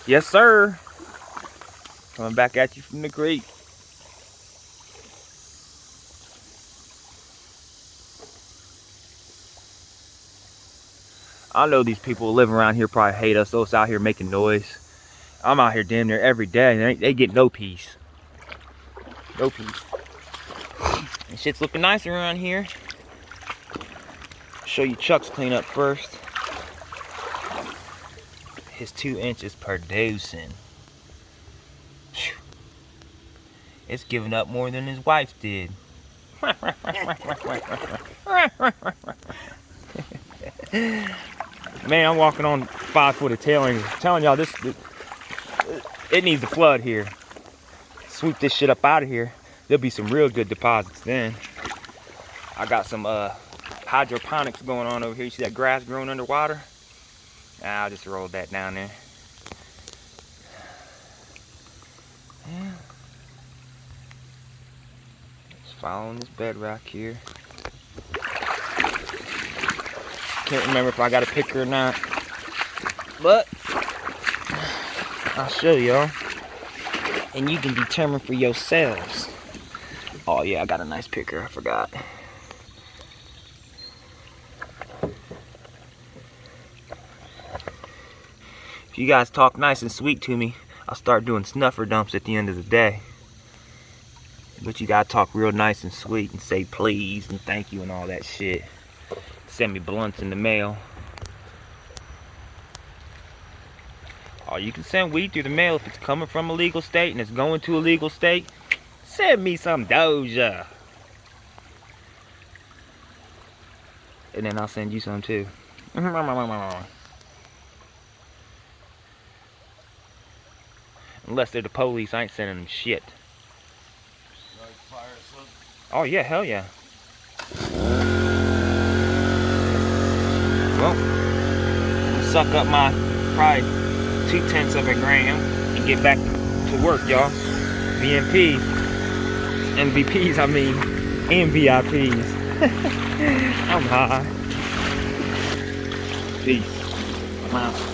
Yes, sir. Coming back at you from the creek. I know these people living around here probably hate us. Those out here making noise. I'm out here damn near every day. They get no peace. No peace. And shit's looking nice around here. Show you Chuck's cleanup first. His 2 inches per dosing. It's giving up more than his wife did. Man, I'm walking on 5 foot of tailing. I'm telling y'all, it needs to flood here. Sweep this shit up out of here. There'll be some real good deposits then. I got some hydroponics going on over here. You see that grass growing underwater? I'll just roll that down there. Yeah. Just following this bedrock here. Can't remember if I got a picker or not, but I'll show y'all, and you can determine for yourselves. Oh yeah, I got a nice picker. I forgot. If you guys talk nice and sweet to me, I'll start doing snuffer dumps at the end of the day. But you gotta talk real nice and sweet and say please and thank you and all that shit. Send me blunts in the mail. Or you can send weed through the mail if it's coming from a legal state and it's going to a legal state. Send me some Doja. And then I'll send you some too. Unless they're the police, I ain't sending them shit. Oh yeah, hell yeah. Well, I'm gonna suck up my probably 2/10 of a gram and get back to work, y'all. VMPs, MVPs, I mean, and VIPs. I'm high. Peace. I'm out.